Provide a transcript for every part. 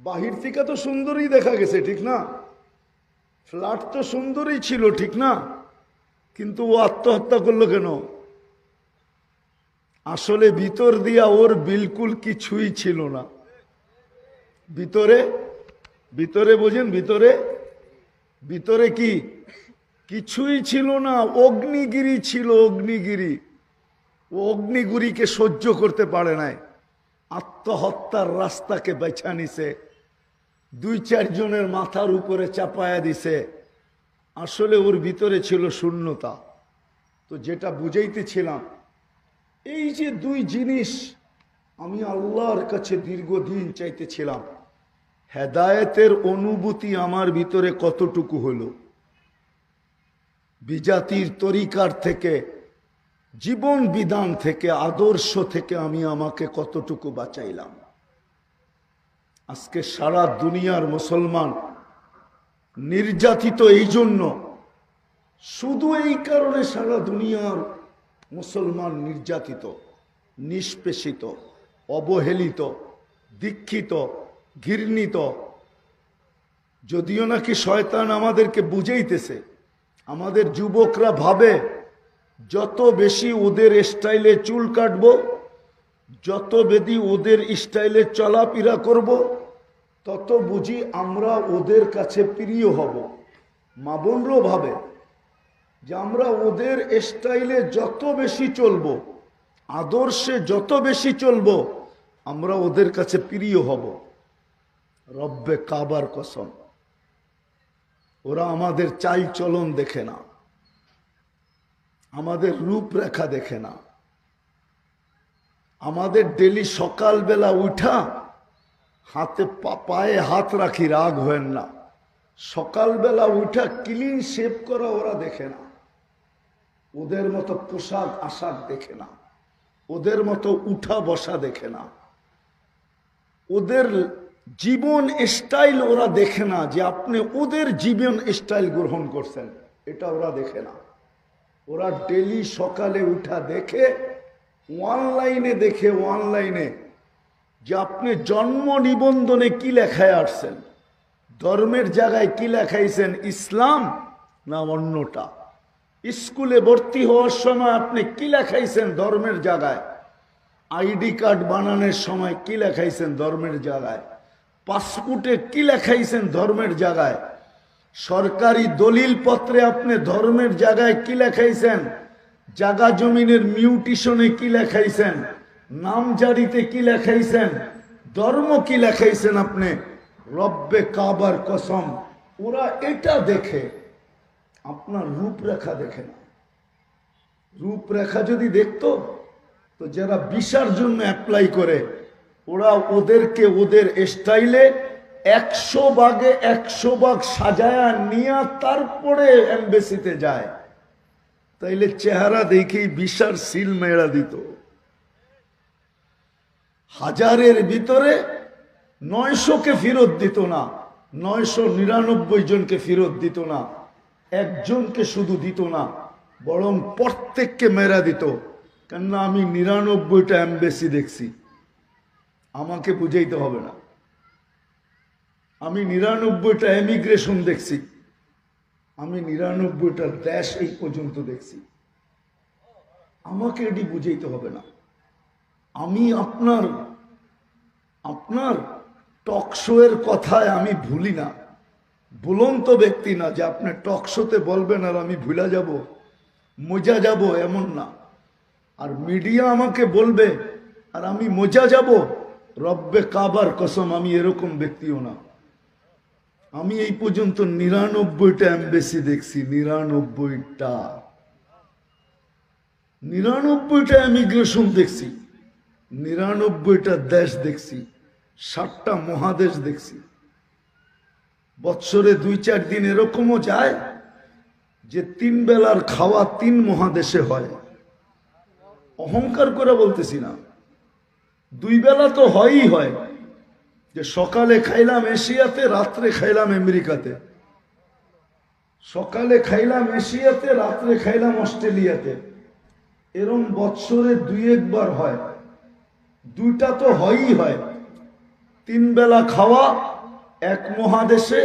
বাহির থেকে তো সুন্দরই দেখা গেছে, ঠিক না? ফ্ল্যাট তো সুন্দরই ছিল, ঠিক না? কিন্তু ও আত্মহত্যা করলো কেন? আসলে ভিতর দিয়া ওর বিলকুল কিছুই ছিল না। ভিতরে ভিতরে বোঝেন, ভিতরে ভিতরে কি কিছুই ছিল না। অগ্নিগিরি ছিল, অগ্নিগিরি। ও অগ্নিগুরিকে সহ্য করতে পারে নাই, আত্মহত্যার রাস্তাকে বেছা নিছে, দুই চারজনের মাথার উপরে চাপায়া দিছে। আসলে ওর ভিতরে ছিল শূন্যতা। তো যেটা বুঝাইতেছিলাম, এই যে দুই জিনিস আমি আল্লাহর কাছে দীর্ঘদিন চাইতেছিলাম, হেদায়েতের অনুভূতি আমার ভিতরে কতটুকু হলো, বিজাতির তরিকার থেকে, জীবন বিধান থেকে, আদর্শ থেকে আমি আমাকে কতটুকু বাঁচাইলাম। আজকে সারা দুনিয়ার মুসলমান নির্যাতিত, এই জন্য, শুধু এই কারণে সারা দুনিয়ার মুসলমান নির্যাতিত, নিষ্পেষিত, অবহেলিত, দীক্ষিত, ঘৃণিত। যদিও নাকি শয়তান আমাদেরকে বুঝাইতেছে, আমাদের যুবকরা ভাবে যত বেশি ওদের স্টাইলে চুল কাটবো, যত বেশি ওদের স্টাইলে চলাফেরা করব, তত বুঝি আমরা ওদের কাছে প্রিয় হব। মা বোনরাও ভাবে যে আমরা ওদের স্টাইলে যত বেশি চলবো, আদর্শে যত বেশি চলবো, আমরা ওদের কাছে প্রিয় হব। রব্বে কাবার কসম, ওরা আমাদের চাল চলন দেখে না, আমাদের রূপরেখা দেখে না। আমাদের ডেলি সকালবেলা উঠা হাতে পায়ে হাত রাখি, রাগ হবেন না, সকালবেলা উঠা ক্লিন শেভ করা ওরা দেখে না, ওদের মতো পোশাক আশাক দেখে না, ওদের মতো উঠা বসা দেখে না, ওদের জীবন স্টাইল ওরা দেখে না, যে আপনি ওদের জীবন স্টাইল গ্রহণ করছেন, এটা ওরা দেখে না। ওরা ডেলি সকালে উঠা দেখে, অনলাইনে দেখে, অনলাইনে যে আপনি জন্ম নিবন্ধনে কি লেখায় আসছেন, ধর্মের জায়গায় কি লেখাইছেন, ইসলাম না অন্যটা। স্কুলে ভর্তি হওয়ার সময় আপনি কি লেখাইছেন ধর্মের জায়গায়, আইডি কার্ড বানানোর সময় কি লেখাইছেন ধর্মের জায়গায়, পাসপোর্টে কি লেখাইছেন ধর্মের জায়গায়, সরকারি দলিল পত্রে আপনি ধর্মের জায়গায় কি লেখাইছেন, জাগা জমিনের মিউটিশনে কি লেখাইছেন, নামজারিতে কি লেখাইছেন, ধর্ম কি লেখাইছেন আপনি। রব্বে কাবার কসম, ওরা এটা দেখে, আপনার রূপরেখা দেখে না। রূপরেখা যদি দেখতো, তো যারা ভিসার জন্য অ্যাপ্লাই করে, ওরা ওদেরকে ওদের স্টাইলে 100 ভাগে 100 ভাগ সাজায়া নিয়ে তারপরে এমবেসিতে যায়। তাইলে চেহারা দেখেই ভিসার সিল মেরা দিত। হাজারের ভিতরে 900কে ফেরত দিত না, 999 জনকে ফেরত দিত না, একজনকে শুধু দিত না, বরং প্রত্যেককে মেরা দিত। কেননা আমি 99টা এমবেসি দেখছি, আমাকে বুঝাইতে হবে না। আমি 99টা এমিগ্রেশন দেখছি, আমি 99টা দেশ এই পর্যন্ত দেখছি, আমাকে এটি বুঝাইতে হবে না। আমি আপনার টকশো এর কথায় আমি ভুলি না, ভুলন্ত ব্যক্তি না যে আপনি টকশোতে বলবেন আর আমি ভুলা যাব, মজা যাব, এমন না। আর মিডিয়া আমাকে বলবে আর আমি মজা যাব, রব্বে কাবার কসম আমি এরকম ব্যক্তিও না। আমি এই পর্যন্ত 99টা এমবেসি দেখছি, 99টা ইমিগ্রেশন দেখছি, 99টা দেশ দেখছি, 7টা মহাদেশ দেখছি। বৎসরে 2-4 দিন এরকমও যায় যে 3 বেলার খাওয়া 3 মহাদেশে হয়। অহংকার করে বলতেছি না, 2 বেলা তো হয়ই হয়, যে সকালে খাইলাম এশিয়াতে, রাত্রে খাইলাম আমেরিকাতে, সকালে খাইলাম এশিয়াতে, রাত্রে খাইলাম অস্ট্রেলিয়াতে। এরম বৎসরে 2-1 বার হয়, 2টা তো হয়ই হয়। তিন বেলা খাওয়া এক মহাদেশে,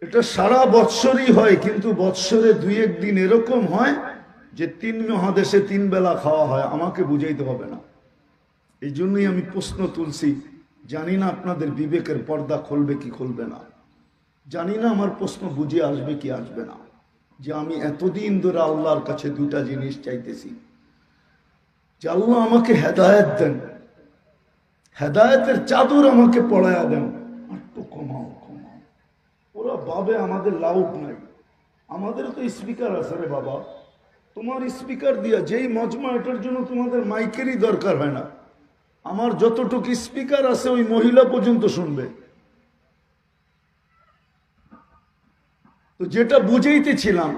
এটা সারা বৎসরই হয়, কিন্তু বৎসরে দুই একদিন এরকম হয় যে তিন মহাদেশে তিন বেলা খাওয়া হয়। আমাকে বুঝাইতে হবে না। এই জন্যই আমি প্রশ্ন তুলছি। জানি না আপনাদের বিবেকের পর্দা খুলবে কি খুলবে না, জানি না আমার প্রশ্ন বুঝে আসবে কি আসবে না। যে আমি এতদিন ধরে আল্লাহর কাছে দুটা জিনিস চাইতেছি, যে আল্লাহ আমাকে হেদায়েত দেন, হেদায়েতের চাদর আমাকে পড়ায়া দেন, একটু কমাও কমাও। ওরা ভাবে আমাদের লাউড নাই, আমাদের তো স্পিকার আছে রে বাবা। তোমার স্পিকার দিয়া যেই মজমা, এটার জন্য তোমাদের মাইকেরই দরকার হয় না। আমার যতটুকু স্পিকার আছে ওই মহিলা পর্যন্ত শুনবে। তো যেটা বুঝাইতেছিলাম,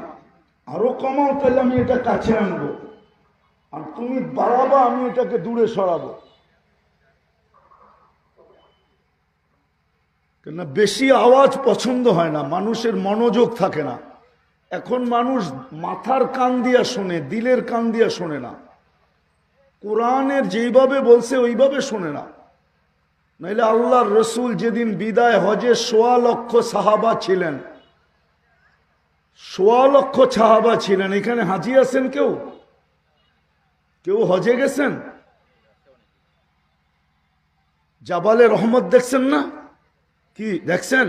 আরো কমাও, তাহলে আমি এটা কাছে আনবো, আর তুমি বাড়াবা, আমি এটাকে দূরে সরাবো। কেন বেশি আওয়াজ পছন্দ হয় না, মানুষের মনোযোগ থাকে না। এখন মানুষ মাথার কান দিয়া শোনে, দিলের কান দিয়া শোনে না। কোরআনের যেইভাবে বলছে ওইভাবে শোনে না। নাইলে আল্লাহর রসুল যেদিন বিদায় হজে ১৬ লক্ষ সাহাবা ছিলেন, ১৬ লক্ষ সাহাবা ছিলেন। এখানে হাজি আছেন কেউ? কেউ হজে গেছেন? জাবালে রহমত দেখছেন না? কি দেখছেন?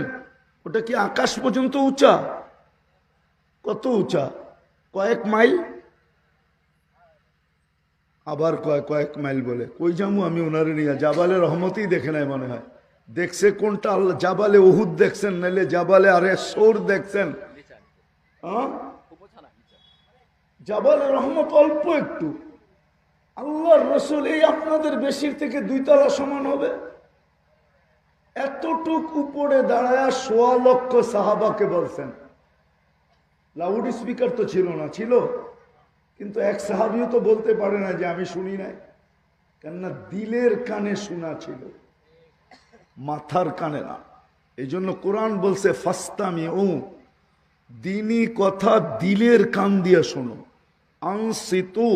ওটা কি আকাশ পর্যন্ত উঁচা? কত উঁচা? কয়েক মাইল। আবার কয়েক মাইল বলে, কই যাবো আমি ওনারে নিয়ে? জাবালে রহমতই দেখে নাই মনে হয়। দেখছে কোনটা? আল্লাহ জাবালে উহুদ দেখছেন, নাইলে জাবালে আরে সৌর দেখছেন? জাবালে রহমত অল্প একটু। আল্লাহর রসুল এই আপনাদের বেশির থেকে 2 তলা সমান হবে, এতটুক উপরে দাঁড়ায় ১৬ লক্ষ সাহাবাকে বলছেন। লাউড স্পিকার তো ছিল না, ছিল, কিন্তু এক সাহাবিও তো বলতে পারে না যে আমি শুনি নাই। কেননা দিলের কানে শোনা ছিল, মাথার কানে না। এই জন্য কোরআন বলছে ফাস্তামিউ, দিনী কথা দিলের কান দিয়ে শোনো। আনসিতু,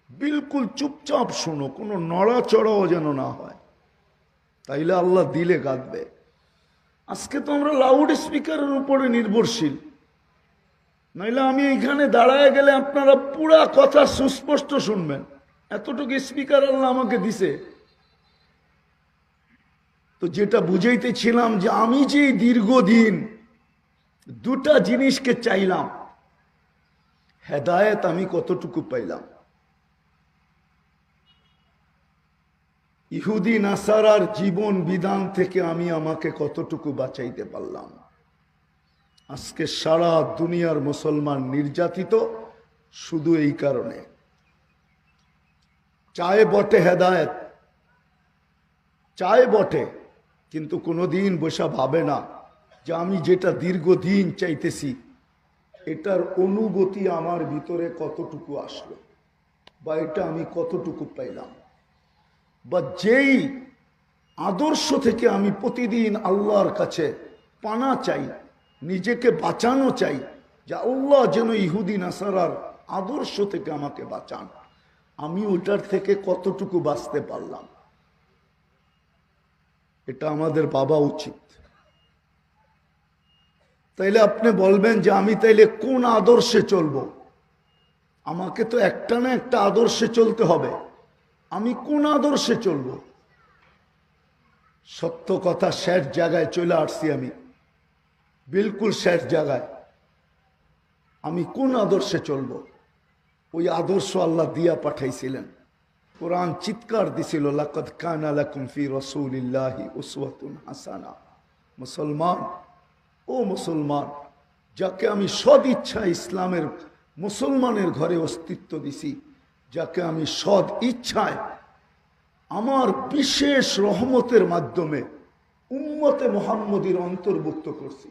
বিলকুল চুপচাপ শোনো, কোনো নড়াচড়াও যেন না হয়, তাইলে আল্লাহ দিলে কাঁদবে। আজকে তো আমরা লাউড স্পিকারের উপরে নির্ভরশীল। নাইলে আমি এইখানে দাঁড়ায় গেলে আপনারা পুরা কথা সুস্পষ্ট শুনবেন, এতটুকু স্পিকার আল্লাহ আমাকে দিছে। তো যেটা বুঝাইতেছিলাম, যে আমি যে দীর্ঘদিন দুটা জিনিসকে চাইলাম, হেদায়েত আমি কতটুকু পাইলাম, ইহুদি নাসারার জীবন বিধান থেকে আমি আমাকে কতটুকু বাঁচাইতে পারলাম। আজকে সারা দুনিয়ার মুসলমান নির্যাতিত শুধু এই কারণে। চায় বটে হেদায়েত, চায় বটে, কিন্তু কোনোদিন বসা ভাবে না যে আমি যেটা দীর্ঘদিন চাইতেছি এটার অনুভূতি আমার ভিতরে কতটুকু আসলো, বা এটা আমি কতটুকু পাইলাম, বা যেই আদর্শ থেকে আমি প্রতিদিন আল্লাহর কাছে পানা চাই, নিজেকে বাঁচানো চাই, যে আল্লাহ যেন ইহুদি নাসারার আদর্শ থেকে আমাকে বাঁচান, আমি ওটার থেকে কতটুকু বাঁচতে পারলাম, এটা আমাদের ভাবা উচিত। তাইলে আপনি বলবেন যে আমি তাইলে কোন আদর্শে চলবো? আমাকে তো একটা না একটা আদর্শে চলতে হবে। আমি কোন আদর্শে চলবো? সত্য কথা, শেষ জায়গায় চলে আসছি আমি, বিলকুল শেষ জায়গায়। আমি কোন আদর্শে চলবো? ওই আদর্শ আল্লাহ দিয়া পাঠাইছিলেন। কোরআন চিৎকার দিছিল, লাকাদ কানা লাকুম ফি রাসূলিল্লাহি উসওয়াতুন হাসানা। মুসলমান, ও মুসলমান, যাকে আমি সদ ইচ্ছা ইসলামের মুসলমানের ঘরে অস্তিত্ব দিছি, যাকে আমি সদ ইচ্ছায় আমার বিশেষ রহমতের মাধ্যমে উম্মতে মুহাম্মদীর অন্তর্ভুক্ত করছি,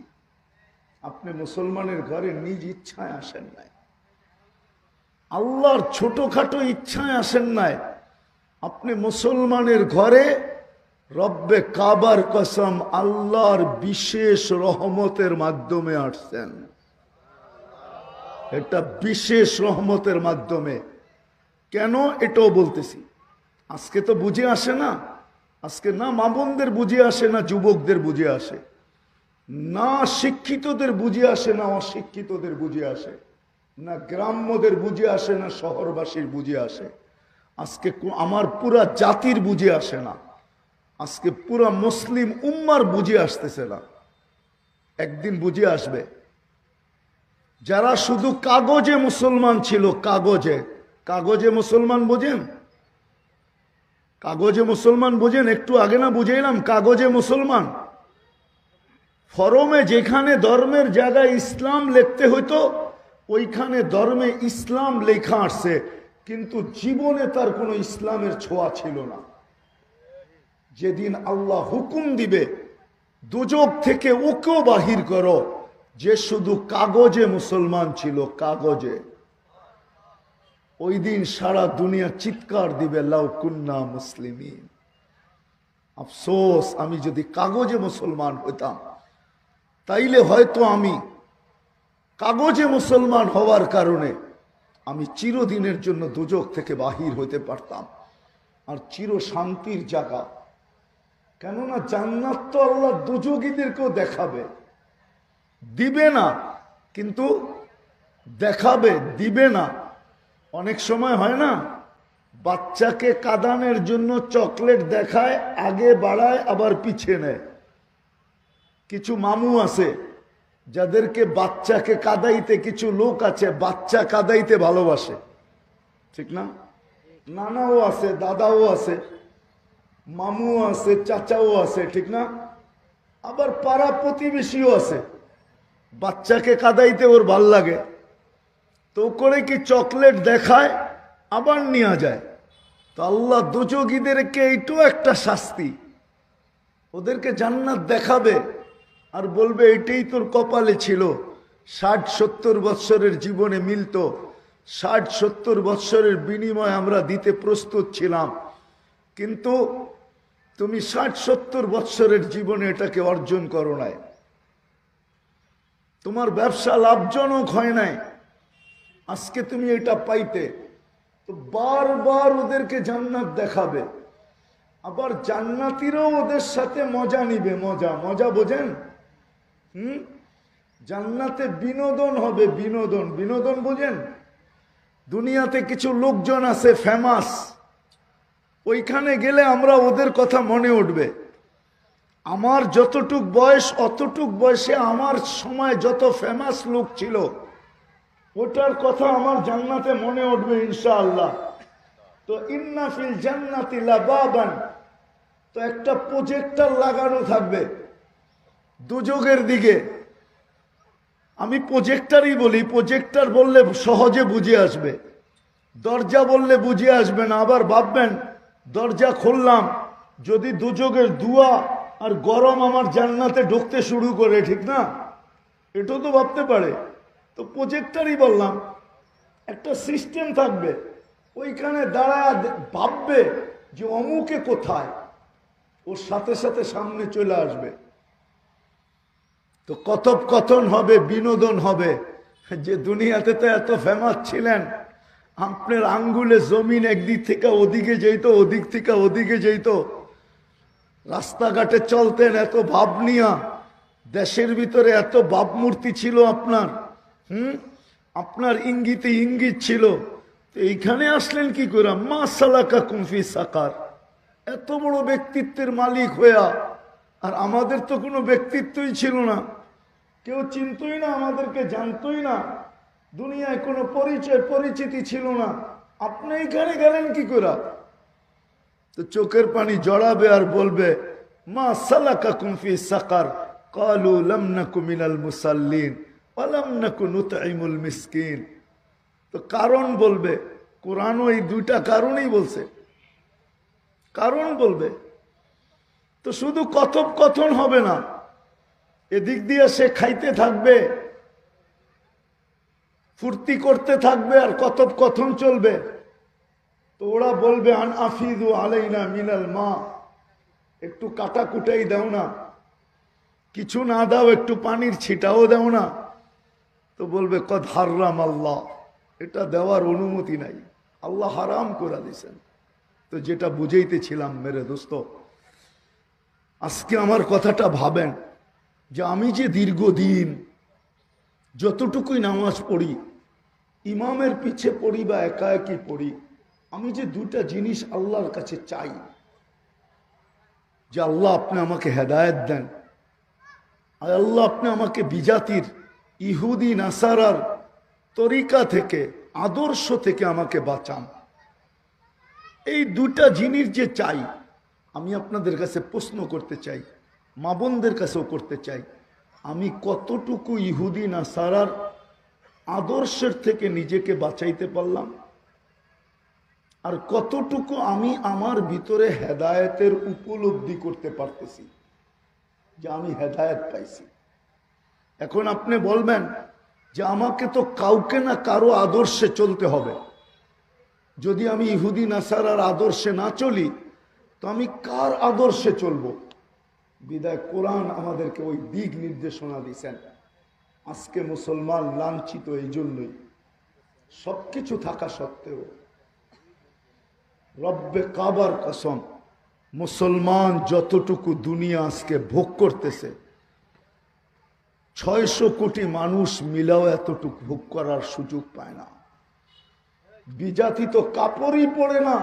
আপনি মুসলমানের ঘরে নিজ ইচ্ছায় আসেন নাই, আল্লাহর ছোটখাটো ইচ্ছায় আসেন নাই, আপনি মুসলমানের ঘরে রব্বে কাবার কসম আল্লাহর বিশেষ রহমতের মাধ্যমে আসছেন। এটা বিশেষ রহমতের মাধ্যমে। কেন? এটাও বলতেছি। আজকে তো বুঝে আসে না, আজকে না মা বোনদের বুঝে আসে, না যুবকদের বুঝে আসে, না শিক্ষিতদের বুঝে আসে, না অশিক্ষিতদের বুঝে আসে, না গ্রাম্যদের বুঝে আসে, না শহরবাসীর বুঝে আসে। আজকে আমার পুরা জাতির বুঝে আসে না, আজকে পুরা মুসলিম উম্মার বুঝে আসতেছে না। একদিন বুঝে আসবে। যারা শুধু কাগজে মুসলমান ছিল, কাগজে কাগজে মুসলমান বোঝেন? কাগজে মুসলমান বোঝেন? একটু আগে না বুঝাইলাম কাগজে মুসলমান। ফরমে যেখানে ধর্মের জায়গায় ইসলাম লিখতে হইতো ওইখানে ধর্মে ইসলাম লেখা আসছে, কিন্তু জীবনে তার কোনো ইসলামের ছোঁয়া ছিল না। যেদিন আল্লাহ হুকুম দিবে দুজক থেকে ওকেও বাহির করো, যে শুধু কাগজে মুসলমান ছিল, কাগজে, ওই দিন সারা দুনিয়া চিৎকার দিবে লাউ কুন্না মুসলিমিন। আফসোস, আমি যদি কাগজে মুসলমান হইতাম তাইলে হয়তো আমি কাগজে মুসলমান হওয়ার কারণে আমি চিরদিনের জন্য দুজক থেকে বাহির হইতে পারতাম, আর চির শান্তির জায়গা। কেননা জান্নাত তো আল্লাহ দুজগীদেরকেও দেখাবে, দিবে না, কিন্তু দেখাবে, দিবে না। অনেক সময় হয় না, বাচ্চাকে কাঁদানোর জন্য চকলেট দেখায়, আগে বাড়ায় আবার পিছিয়ে নেয়। কিছু মামু আছে যাদেরকে বাচ্চাকে কাঁদাইতে, কিছু লোক আছে বাচ্চা কাঁদাইতে ভালোবাসে, ঠিক না? নানাও আছে, দাদাও আছে, মামুও আছে, চাচাও আছে, ঠিক না? আবার পাড়া প্রতিবেশীও আছে, বাচ্চাকে কাঁদাইতে ওর ভাল লাগে, তো করে কি চকলেট দেখায় আবার নিয়ে যায়। তো আল্লাহ দুজগীদেরকে এইটাও একটা শাস্তি, ওদেরকে জান্নাত দেখাবে আর বলবে এটাই তোর কপালে ছিল। 60-70 বৎসরের জীবনে মিলত, 60-70 বৎসরের বিনিময় আমরা দিতে প্রস্তুত ছিলাম, কিন্তু তুমি 60-70 বৎসরের জীবনে এটাকে অর্জন করো নাই। তোমার ব্যবসা লাভজনক হয় নাই, আজকে তুমি এটা পাইতে। তো বারবার ওদেরকে জান্নাত দেখাবে, আবার জান্নাতীরাও ওদের সাথে মজা নিবে। মজা, মজা বোঝেন? জান্নাতে বিনোদন হবে, বিনোদন। বিনোদন বোঝেন? দুনিয়াতে কিছু লোকজন আছে ফেমাস, ওইখানে গেলে আমরা ওদের কথা মনে উঠবে। আমার যতটুক বয়স, অতটুক বয়সে আমার সময় যত ফেমাস লোক ছিল, ওটার কথা আমার জান্নাতে মনে উঠবে ইনশাআল্লাহ। তো ইন্না ফিল জান্নাতি লাবাবান, তো একটা প্রজেক্টর লাগানো থাকবে দুজকের দিকে। আমি প্রজেক্টরই বলি, প্রজেক্টর বললে সহজে বুঝে আসবে, দরজা বললে বুঝে আসবে না। আবার ভাববেন দরজা খুললাম, যদি দুজকের দুয়া আর গরম আমার জান্নাতে ঢুকতে শুরু করে, ঠিক না? এটাও তো ভাবতে পারে। তো প্রজেক্টরই বললাম, একটা সিস্টেম থাকবে, ওইখানে দাঁড়ায় ভাববে যে অমুকে কোথায়, ওর সাথে সাথে সামনে চলে আসবে। তো কথোপকথন হবে, বিনোদন হবে। যে দুনিয়াতে তো এত ফেমাস ছিলেন, আপনার আঙ্গুলে জমিন একদিক থেকে ওদিকে যেত, ওদিক থেকে ওদিকে যেত, রাস্তাঘাটে চলতেন এত ভাব নিয়া, দেশের ভিতরে এত ভাবমূর্তি ছিল আপনার। আপনার ইঙ্গিতে ইঙ্গিত ছিল। তো এইখানে আসলেন কি করে? মা সালাকা কুমফি সাকার, এত বড় ব্যক্তিত্বের মালিক হইয়া। আর আমাদের তো কোনো ব্যক্তিত্বই ছিল না, কেউ চিনতই না, আমাদেরকে জানতই না, দুনিয়ায় কোনো পরিচয় পরিচিতি ছিল না। আপনি এখানে গেলেন কি করে? তো চোখের পানি জড়াবে আর বলবে মা সালাকা কুমফি সাকার, কালু লাম নাকু মিনাল মুসাল্লিন ওয়া লাম নাকু নুতঈমুল মিসকিন। তো কারণ বলবে, কোরআনও এই দুইটা কারণই বলছে, কারণ বলবে। তো শুধু কথোপকথন হবে না, এদিক দিয়ে সে খাইতে থাকবে, ফুর্তি করতে থাকবে, আর কথোপকথন চলবে। তো ওরা বলবে আন আফিদু আলাইনা মিনাল মা, একটু কাটা কুটাই দাও না, কিছু না দাও, একটু পানির ছিটাও দাও না। তো বলবে কদ হারাম আল্লাহ, এটা দেওয়ার অনুমতি নাই, আল্লাহ হারাম করে দিয়েছেন। তো যেটা বুঝাইতেছিলাম মেরে দোস্ত, আজকে আমার কথাটা ভাবেন যে আমি যে দীর্ঘদিন যতটুকুই নামাজ পড়ি, ইমামের পিছে পড়ি বা একা একই পড়ি, আমি যে দুটা জিনিস আল্লাহর কাছে চাই, যে আল্লাহ আপনি আমাকে হেদায়েত দেন, আর আল্লাহ আপনি আমাকে বিজাতির ইহুদি নাসারার তরিকা থেকে, আদর্শ থেকে আমাকে বাঁচান। এই দুটা জিনিস যে চাই, আমি আপনাদের কাছে প্রশ্ন করতে চাই, মা বোনদের কাছেও করতে চাই, আমি কতটুকু ইহুদি নাসারার আদর্শের থেকে নিজেকে বাঁচাইতে পারলাম, আর কতটুকু আমি আমার ভিতরে হেদায়েতের উপলব্ধি করতে পারতেছি যে আমি হেদায়েত পাইছি। এখন আপনি বলবেন যে আমাকে তো কাউকে না কারো আদর্শে চলতে হবে, যদি আমি ইহুদি নাসারার আদর্শে না চলি তো আমি কার আদর্শে চলবো? বিদায় কোরআন আমাদেরকে ওই দিক নির্দেশনা দিয়েছেন। আজকে মুসলমান লাঞ্ছিত এই জন্যই, সবকিছু থাকা সত্ত্বেও। রব্বে কাবার কসম, মুসলমান যতটুকু দুনিয়া আজকে ভোগ করতেছে, 600 কোটি মানুষ মিলাও এতটুকু ভোগ করার সুযোগ পায় না। বিজাতি তো কাপড়ই পরে না,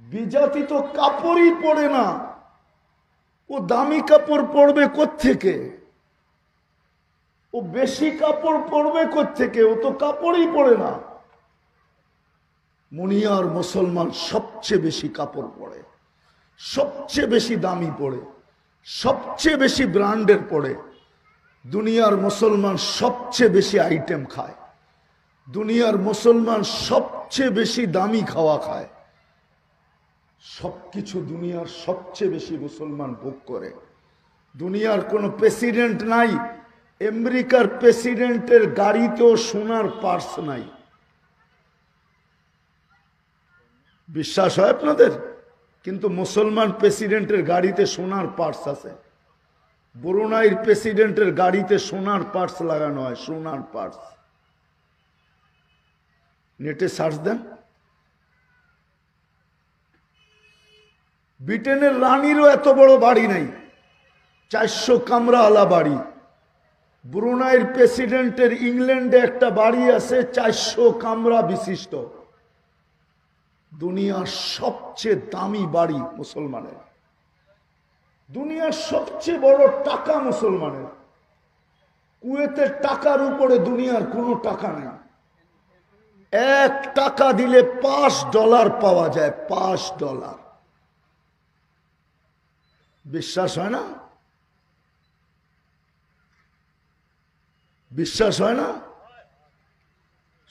বিজাতি তো কাপড়ই পরে না, ও দামি কাপড় পরবে কোত্থেকে? ও বেশি কাপড় পরবে কোত্থেকে? ও তো কাপড়ই পরে না। মুনিয়ার মুসলমান সবচেয়ে বেশি কাপড় পরে, সবচেয়ে বেশি দামি পরে, সবচেয়ে বেশি ব্র্যান্ডের পরে। দুনিয়ার মুসলমান সবচেয়ে বেশি আইটেম খায়, দুনিয়ার মুসলমান সবচেয়ে বেশি দামি খাওয়া খায়, সবকিছু দুনিয়ার সবচেয়ে বেশি মুসলমান ভোগ করে। দুনিয়ার কোনো প্রেসিডেন্ট নাই, আমেরিকার প্রেসিডেন্টের গাড়িতেও সোনার পার্স নাই। বিশ্বাস হয় আপনাদের? কিন্তু মুসলমান প্রেসিডেন্টের গাড়িতে সোনার পার্স আছে। ব্রুনাইয়ের প্রেসিডেন্টের গাড়িতে সোনার পার্স লাগানো হয়, সোনার পার্স। নেটে সার্চ দেন। ব্রিটেনের রানীরও এত বড় বাড়ি নাই, 400 কামরাওয়ালা বাড়ি। ব্রুনাইয়ের প্রেসিডেন্টের ইংল্যান্ডে একটা বাড়ি আছে 400 কামরা বিশিষ্ট। দুনিয়ার সবচেয়ে দামি বাড়ি মুসলমানের, দুনিয়ার সবচেয়ে বড় টাকা মুসলমানের। কুয়েতের টাকার উপরে দুনিয়ার কোনো টাকা নেই। 1 টাকা দিলে $5 পাওয়া যায়, $5। বিশ্বাস হয় না? বিশ্বাস হয় না?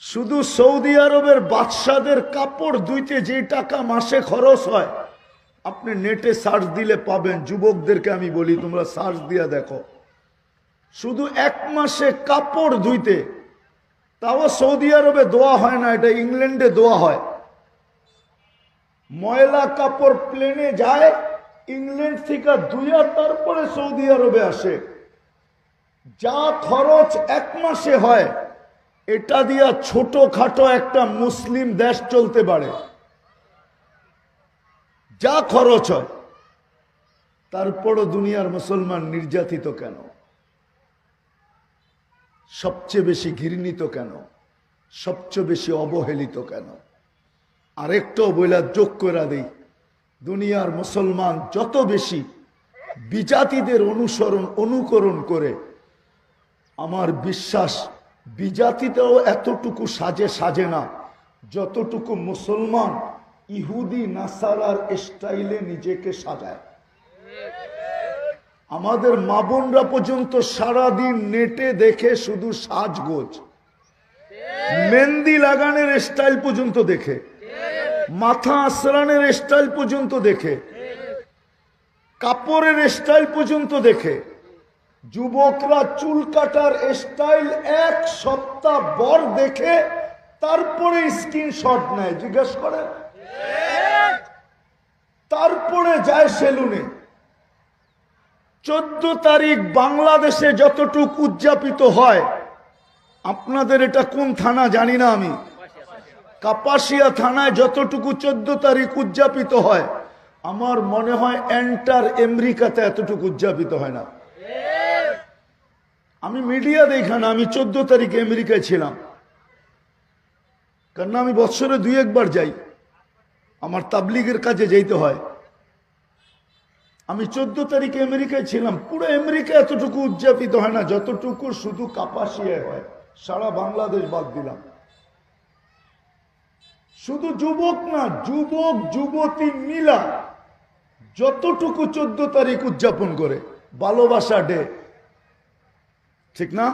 শুধু সৌদি আরবের বাদশাদের কাপড় ধুইতে যে টাকা মাসে খরচ হয়, আপনি নেটে সার্চ দিলে পাবেন। যুবকদেরকে আমি বলি, তোমরা সার্চ দিয়ে দেখো, শুধু 1 মাসে কাপড় ধুইতে, তাও সৌদি আরবে দোয়া হয় না, এটা ইংল্যান্ডে দোয়া হয়। ময়লা কাপড় প্লেনে যায়, ইংল্যান্ড থেকে ধুইয়া তারপরে সৌদি আরবে আসে। যা খরচ 1 মাসে হয়, এটা দিয়া ছোটখাটো একটা মুসলিম দেশ চলতে পারে। যা খরচ হয়, তারপরও দুনিয়ার মুসলমান নির্যাতিত কেন? সবচেয়ে বেশি ঘৃণিত কেন? সবচেয়ে বেশি অবহেলিত কেন? আরেকটাও বইলা যোগ করে দেই, দুনিয়ার মুসলমান যত বেশি বিজাতিদের অনুকরণ করে, আমার বিশ্বাস বিজাতিতেও এতটুকু সাজে না যতটুকু মুসলমান ইহুদি নাসারার স্টাইলে নিজেকে সাজায়। আমাদের মা বোনরা পর্যন্ত সারাদিন নেটে দেখে শুধু সাজগোজ, মেহেন্দি লাগানোর স্টাইল পর্যন্ত দেখে, মাথা আশ্রানের স্টাইল পর্যন্ত দেখে, কাপড়ের স্টাইল পর্যন্ত দেখে। যুবকরা চুল কাটার স্টাইল 1 সপ্তাহ পর দেখে তারপরে স্ক্রিনশট নেয়, জিজ্ঞেস করে, তারপরে যায় সেলুনে। 14 তারিখ বাংলাদেশে যতটুকু উদযাপিত হয়, আপনাদের এটা কোন থানা জানি না আমি, কাপাসিয়া থানায় যতটুকু 14 তারিখ উদযাপিত হয়, আমার মনে হয় এন্টার আমেরিকাতে এতটুকু উদযাপিত হয় না। আমি মিডিয়া দেখি না, আমি 14 তারিখে আমেরিকায় ছিলাম, কারণ আমি বছরে 2 একবার যাই, আমার তাবলিগের কাজে যেতে হয়। আমি 14 তারিখে আমেরিকায় ছিলাম, পুরো আমেরিকা এতটুকু উদযাপিত হয় না যতটুকু শুধু কাপাসিয়ায় হয়। সারা বাংলাদেশ বাদ দিলাম। শুধু যুবক না, যুবক যুবতী মিলা যতটুকু 14 তারিখ উদযাপন করে, ভালোবাসা ডে, ঠিক না?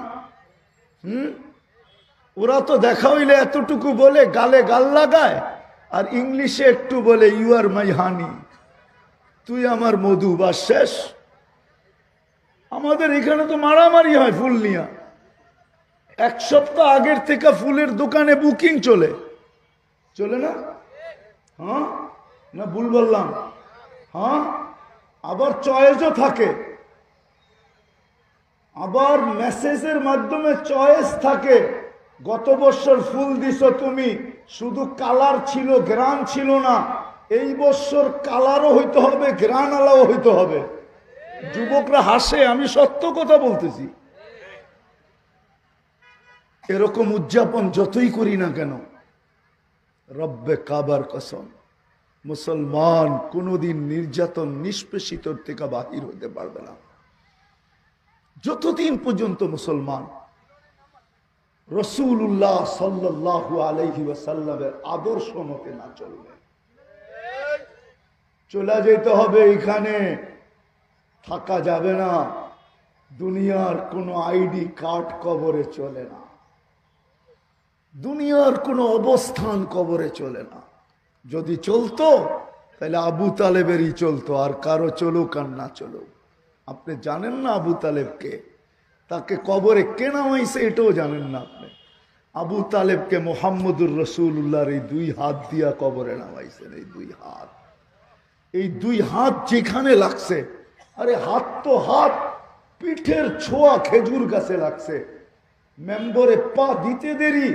ওরা তো দেখা হইলে এতটুকু বলে, গালে গাল লাগায়, আর ইংলিশে একটু বলে ইউ আর মাই হানি, তুই আমার মধু, বা শেষ। আমাদের এখানে তো মারামারি হয় ফুল নিয়ে। 1 সপ্তাহ আগের থেকে ফুলের দোকানে বুকিং চলে না? হ্যাঁ না ভুল বললাম? হ্যাঁ, আবার চয়েসও থাকে, আবার মেসেজের মাধ্যমে চয়েস থাকে। গত বছর ফুল দিছো তুমি, শুধু কালার ছিল, গ্রান ছিল না। এই বছর কালারও হইতে হবে, গ্রান আলাও হইতে হবে। যুবকরা হাসে, আমি সত্য কথা বলতেছি। এরকম উদযাপন যতই করি না কেন, রব্বে কাবার কসম, মুসলমান কোনদিন নির্যাতন নিষ্পেষিত থেকে বাহির হতে পারবে না যতদিন পর্যন্ত মুসলমান রাসূলুল্লাহ সাল্লাল্লাহু আলাইহি ওয়াসাল্লামের আদর্শ মতে না চলবে। চলে যেতে হবে, এখানে থাকা যাবে না। দুনিয়ার কোনো আইডি কার্ড কবরে চলে না, দুনিয়ার কোনো অবস্থান কবরে চলে না। যদি চলতো তাহলে আবু তালেবেরই চলতো, আর কারো চলুক আর না চলুক। আপনি জানেন না আবু তালেবকে, তাকে কবরে কে নামাইছে এটাও জানেন না আপনি। আবু তালেবকে মুহাম্মদুর রাসূলুল্লাহর এই 2 হাত দিয়া কবরে নামাইছেন। এই 2 হাত, এই 2 হাত যেখানে লাগছে, আরে হাত তো হাত, পিঠের ছোঁয়া খেজুর গাছে লাগছে। মেম্বরে পা দিতে দেরি,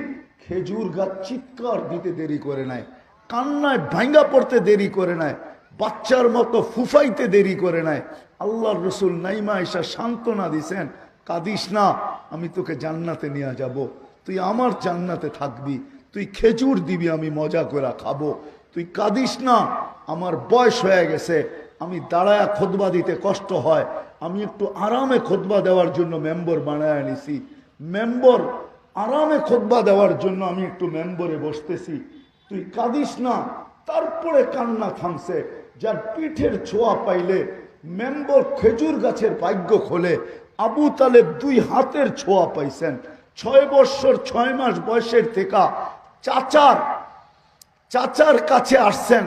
খেজুর গাছ চিৎকার দিতে দেরি করে নাই, কান্নায় ভাঙ্গা পড়তে দেরি করে নাই, বাচ্চার মতো ফুফাইতে দেরি করে নাই। আল্লাহর রসুল নাইমা এসা সান্ত্বনা দিছেন, কাঁদিস না, আমি তোকে জান্নাতে নিয়ে যাব, তুই আমার জান্নাতে থাকবি, তুই খেজুর দিবি, আমি মজা করে খাবো, তুই কাঁদিস না, আমার বয়স হয়ে গেছে, আমি দাঁড়ায়া খুতবা দিতে কষ্ট হয়, আমি একটু আরামে খুতবা দেওয়ার জন্য মেম্বর বানায় নিছি, মেম্বর আরামে খুতবা দেওয়ার জন্য আমি একটু মেম্বরে বসতেছি, তুই কাঁদিস না। তারপরে কান্না থামছে। যার পিঠের ছোঁয়া পাইলে মেম্বর খেজুর গাছের ভাগ্য খোলে। আবু তালেব 2 হাতের ছোঁয়া পাইছেন। 6 বছর 6 মাস বয়সের থেকে চাচার কাছে আসছেন,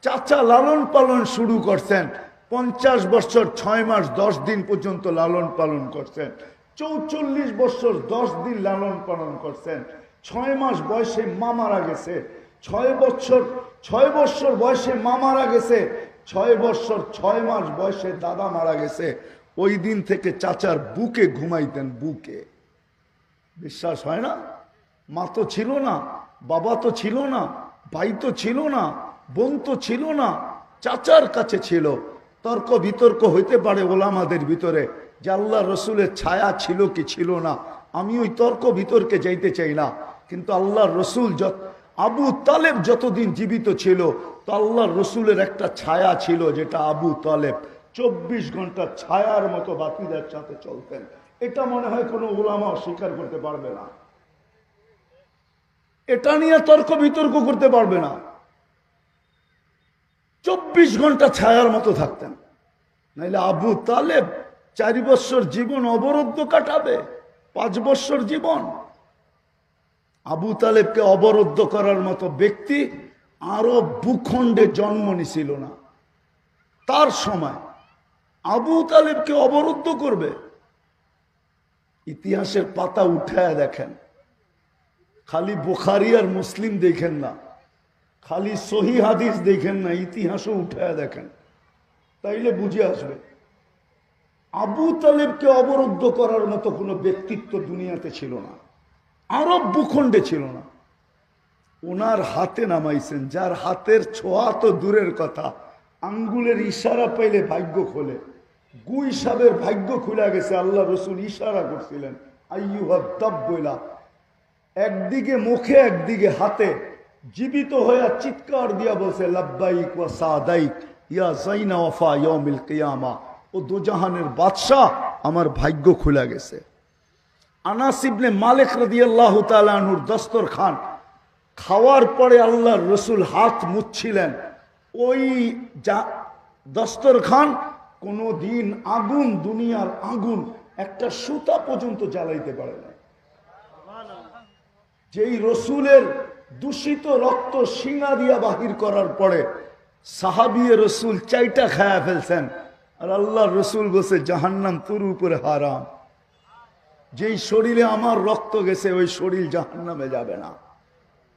চাচা লালন পালন শুরু করছেন। 50 বছর 6 মাস 10 দিন পর্যন্ত লালন পালন করছেন। 44 বছর 10 দিন লালন পালন করছেন। 6 মাস বয়সে মা মারা গেছে, 6 বছর বয়সে মা মারা গেছে, 6 বছর 6 মাস বয়সে দাদা মারা গেছে। ওই দিন থেকে চাচার বুকে ঘুমাইতেন, বুকে। বিশ্বাস হয় না? মা তো ছিল না, বাবা তো ছিল না, ভাই তো ছিল না, বোন তো ছিল না, চাচার কাছে ছিল। তর্ক বিতর্ক হইতে পারে ওলামাদের ভিতরে যে আল্লাহ রসুলের ছায়া ছিল কি ছিল না, আমি ওই তর্ক বিতর্কে যাইতে চাই না। কিন্তু আল্লাহর রসুল আবু তালেব যতদিন জীবিত ছিল, তো আল্লাহর রসুলের একটা ছায়া ছিল, যেটা আবু তালেব 24 ঘন্টা ছায়ার মতো বাতিদের সাথে চলতেন। এটা মনে হয় কোনো ওলামা স্বীকার করতে পারবে না, এটা নিয়ে তর্ক বিতর্ক করতে পারবে না। 24 ঘন্টা ছায়ার মতো থাকতেন। নাইলে আবু তালেব 4 বছর জীবন অবরুদ্ধ কাটাবে, 5 বছর জীবন। আবু তালেবকে অবরুদ্ধ করার মতো ব্যক্তি আরব ভূখণ্ডে জন্ম নিছিল না। তার সময় আবু তালেবকে অবরুদ্ধ করবে? ইতিহাসের পাতা উঠায় দেখেন, খালি বুখারী আর মুসলিম দেখেন না, খালি সহি হাদিস দেখেন না, ইতিহাসও উঠায় দেখেন, তাইলে বুঝে আসবে আবু তালেবকে অবরুদ্ধ করার মতো কোনো ব্যক্তিত্ব দুনিয়াতে ছিল না, আরব ভূখণ্ডে ছিল না। ওনার হাতে নামাইছেন, যার হাতের ছোঁয়া তো দূরের কথা, আঙ্গুলের ইশারা পাইলে ভাগ্য খোলে। গুই সাহেবের ভাগ্য খুলে গেছে, আল্লাহ রসুল ইশারা করছিলেন আইয়ুহাদ্দাব্বইলা, একদিকে মুখে একদিকে হাতে জীবিত হয়ে চিৎকার দিয়া বলছে লাব্বাইক ওয়া সাদাইক ইয়া যাইনা ওয়াফা ইয়াউমিল কিয়ামা, ও দুজাহানের বাদশা, আমার ভাগ্য খুলে গেছে। আনাস ইবনে মালিক রাদিয়াল্লাহু তাআলা আনহুর দস্তরখান খাওয়ার পরে আল্লাহর রসুল হাত মুছছিলেন, ওই দস্তরখান কোনো দিন আগুন, দুনিয়ার আগুন একটা সুতা পর্যন্ত জ্বালাইতে পারে না। যেই রসুলের দূষিত রক্ত শিঙা দিয়া বাহির করার পরে সাহাবিয়ে রসুল চাইটা খায়া ফেলছেন, আর আল্লাহর রসুল বসে জাহান্নাম তোর উপরে হারাম। যেই শরীরে আমার রক্ত গেছে ওই শরীর জাহান্নামে যাবে না।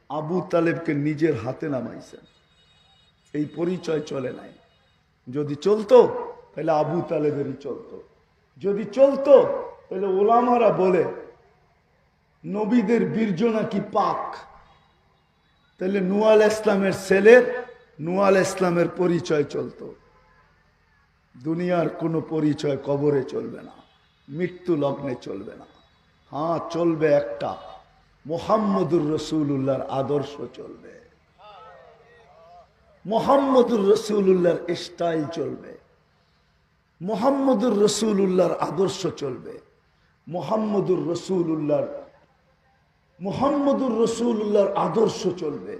আবু তালেবকে নিজের হাতে নামাইছেন। এই পরিচয় চলে নাই। যদি চলতো তাহলে আবু তালেবেরই চলতো। যদি চলতো তাহলে ওলামারা বলে নবীদের বীর্য নাকি পাক, তাহলে নূহ আলাইহিস ইসলামের ছেলের নূহ আলাইহিস ইসলামের পরিচয় চলতো। দুনিয়ার কোনো পরিচয় কবরে চলবে না, মৃত্যু লগ্নে চলবে না। হ্যাঁ, চলবে একটা, মুহাম্মদুর রাসূলুল্লাহর আদর্শ চলবে, মুহাম্মদুর রাসূলুল্লাহর স্টাইল চলবে, মুহাম্মদুর রাসূলুল্লাহর আদর্শ চলবে, মুহাম্মদুর রাসূলুল্লাহর আদর্শ চলবে,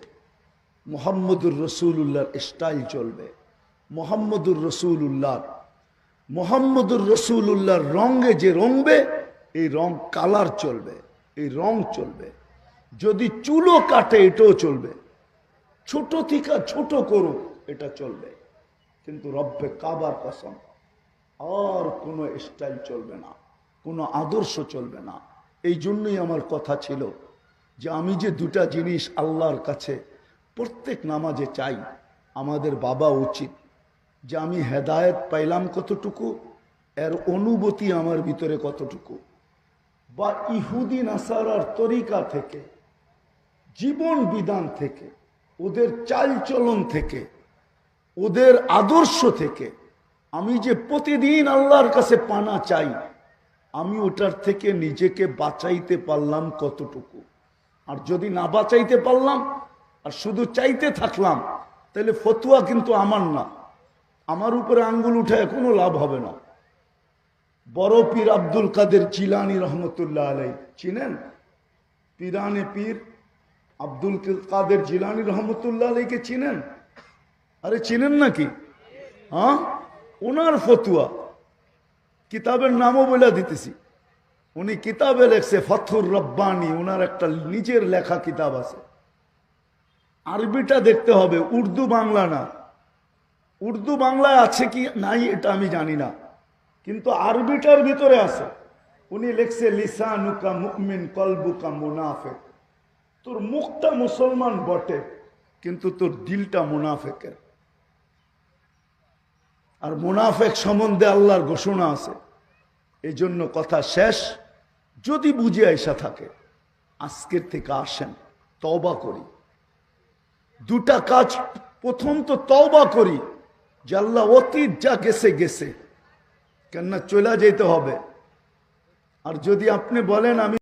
মুহাম্মদুর রাসূলুল্লাহর স্টাইল চলবে, মুহাম্মদুর রাসূলুল্লাহর রঙে যে রঙবে এই রং কালার চলবে, এই রং চলবে। যদি চুলও কাটে এটাও চলবে, ছোট থেকে ছোট করুক এটা চলবে, কিন্তু রব্বে কাবার কসম আর কোনো স্টাইল চলবে না, কোনো আদর্শ চলবে না। এই জন্যই আমার কথা ছিল যে আমি যে দুটা জিনিস আল্লাহর কাছে প্রত্যেক নামাজে চাই, আমাদের ভাবা উচিত যে আমি হেদায়েত পাইলাম কতটুকু, এর অনুভূতি আমার ভিতরে কতটুকু, বা ইহুদি নাসারার তরিকা থেকে, জীবন বিধান থেকে, ওদের চালচলন থেকে, ওদের আদর্শ থেকে আমি যে প্রতিদিন আল্লাহর কাছে পানা চাই, আমি ওটার থেকে নিজেকে বাঁচাইতে পারলাম কতটুকু। আর যদি না বাঁচাইতে পারলাম আর শুধু চাইতে থাকলাম, তাহলে ফতুয়া কিন্তু আমার না, আমার উপরে আঙ্গুল উঠায় কোনো লাভ হবে না। বড় পীর আব্দুল কাদের জিলানী রহমতুল্লাহ আলাইহি চিনেন? পীরানে পীর আব্দুল কাদের জিলানী রহমতুল্লাহ আলাইহিকে চিনেন? আরে চিনেন নাকি? হ্যাঁ, ওনার ফতুয়া, কিতাবের নামও বলে দিতেছি। উনি কিতাবে লেখছে ফথুর রব্বানি, ওনার একটা নিজের লেখা কিতাব আছে। আরবিটা দেখতে হবে, উর্দু বাংলা না। উর্দু বাংলায় আছে কি নাই এটা আমি জানি না, কিন্তু আরবিটার ভিতরে আছে। উনি লেখছে লিসানুকা মুমিন কলবুকা মুনাফিক, তোর মুখটা মুসলমান বটে কিন্তু তোর দিলটা মুনাফিকের। আর মুনাফিক সম্বন্ধে আল্লাহর ঘোষণা আছে। এই জন্য কথা শেষ, যদি বুঝে আইসা থাকে আজকের থেকে আসেন তওবা করি। দুটা কাজ, প্রথম তো তওবা করি যে আল্লাহ অতীত যা গেছে গেছে, কেননা চলে যেতে হবে। আর যদি আপনি বলেন আমি